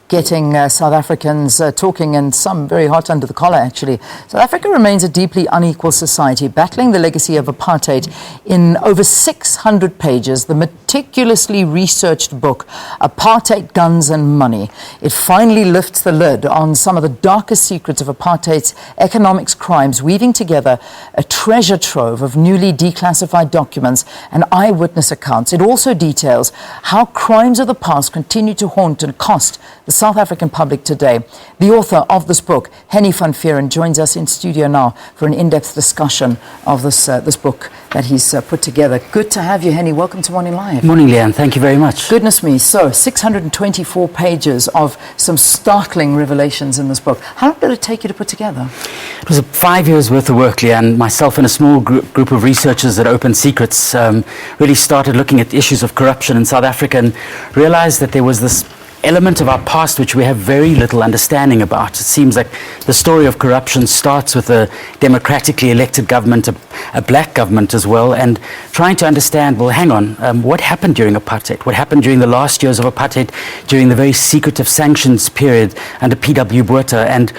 getting South Africans talking, and some very hot under the collar actually. South Africa remains a deeply unequal society, battling the legacy of apartheid. In over 600 pages, the meticulously researched book, Apartheid, Guns and Money, it finally lifts the lid on some of the darkest secrets of apartheid's economics crimes, weaving together a treasure trove of newly declassified documents and eyewitness accounts. It also details how crimes of the past continue to haunt and cost the South African public today. The author of this book, Hennie van Vuuren, joins us in studio now for an in-depth discussion of this book that he's put together. Good to have you, Hennie. Welcome to Morning Live. Morning, Leanne. Thank you very much. Goodness me. So, 624 pages of some startling revelations in this book. How long did it take you to put together? It was 5 years worth of work, Leanne. Myself and a small group of researchers at Open Secrets really started looking at issues of corruption in South Africa and realized that there was this element of our past which we have very little understanding about. It seems like the story of corruption starts with a democratically elected government, a black government as well, and trying to understand, well, hang on, what happened during apartheid? What happened during the last years of apartheid, during the very secretive sanctions period under P.W. Botha, and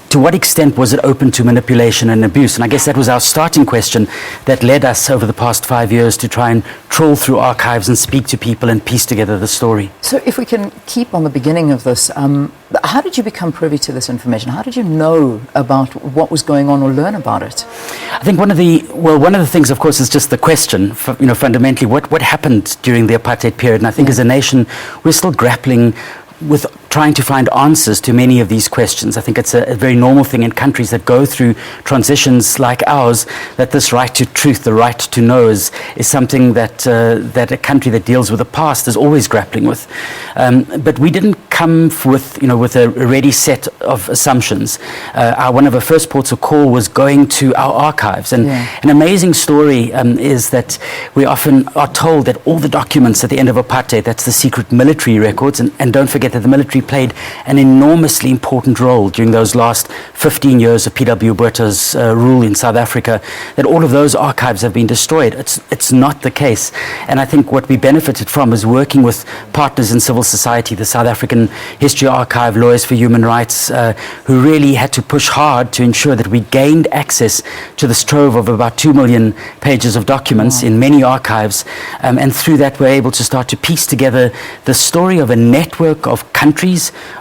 to what extent was it open to manipulation and abuse? And I guess that was our starting question that led us over the past 5 years to try and trawl through archives and speak to people and piece together the story. So if we can keep on the beginning of this, how did you become privy to this information? How did you know about what was going on or learn about it? I think one of the things, of course, is just the question, fundamentally, what happened during the apartheid period? And I think as a nation, we're still grappling with trying to find answers to many of these questions. I think it's a very normal thing in countries that go through transitions like ours, that this right to truth, the right to know, is something that a country that deals with the past is always grappling with. But we didn't come with a ready set of assumptions. One of our first ports of call was going to our archives. And an amazing story is that we often are told that all the documents at the end of apartheid, that's the secret military records, and don't forget that the military played an enormously important role during those last 15 years of P.W. Botha's rule in South Africa, that all of those archives have been destroyed. It's not the case. And I think what we benefited from is working with partners in civil society, the South African History Archive, Lawyers for Human Rights, who really had to push hard to ensure that we gained access to this trove of about 2 million pages of documents in many archives. And through that, we're able to start to piece together the story of a network of countries,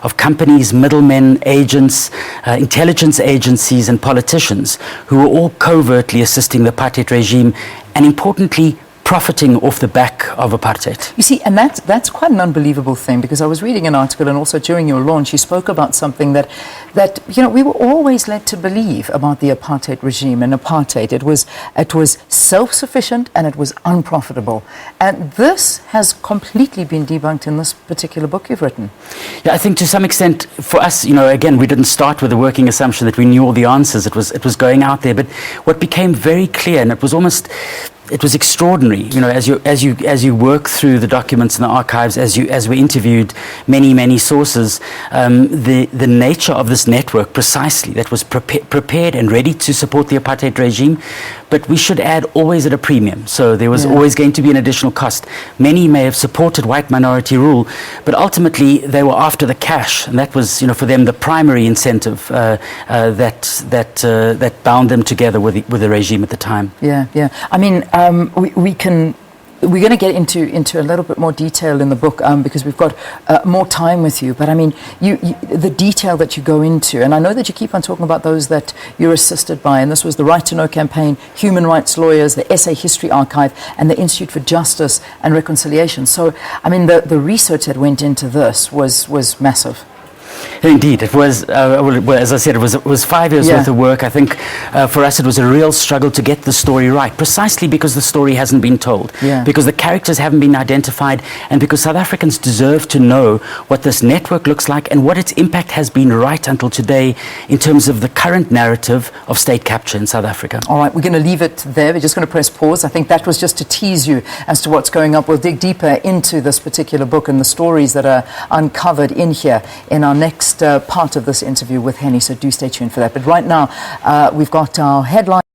of companies, middlemen, agents, intelligence agencies and politicians who were all covertly assisting the apartheid regime and, importantly, profiting off the back of apartheid. You see, and that's quite an unbelievable thing, because I was reading an article, and also during your launch you spoke about something that we were always led to believe about the apartheid regime and apartheid. It was self-sufficient and it was unprofitable. And this has completely been debunked in this particular book you've written. Yeah, I think to some extent for us, again, we didn't start with a working assumption that we knew all the answers. It was going out there. But what became very clear, and it was extraordinary, as you work through the documents in the archives, as we interviewed many sources, the nature of this network precisely that was prepared and ready to support the apartheid regime, but we should add always at a premium. So there was always going to be an additional cost. Many may have supported white minority rule, but ultimately they were after the cash, and that was, for them, the primary incentive that bound them together with the regime at the time. Yeah. I mean, we're going to get into a little bit more detail in the book because we've got more time with you. But I mean, the detail that you go into, and I know that you keep on talking about those that you're assisted by, and this was the Right to Know campaign, Human Rights Lawyers, the SA History Archive, and the Institute for Justice and Reconciliation. So, I mean, the research that went into this was massive. Indeed, it was, as I said, it was 5 years worth of work. I think for us it was a real struggle to get the story right, precisely because the story hasn't been told, because the characters haven't been identified, and because South Africans deserve to know what this network looks like and what its impact has been right until today in terms of the current narrative of state capture in South Africa. All right, we're going to leave it there. We're just going to press pause. I think that was just to tease you as to what's going up. We'll dig deeper into this particular book and the stories that are uncovered in here in our next part of this interview with Hennie, so do stay tuned for that. But right now, we've got our headline.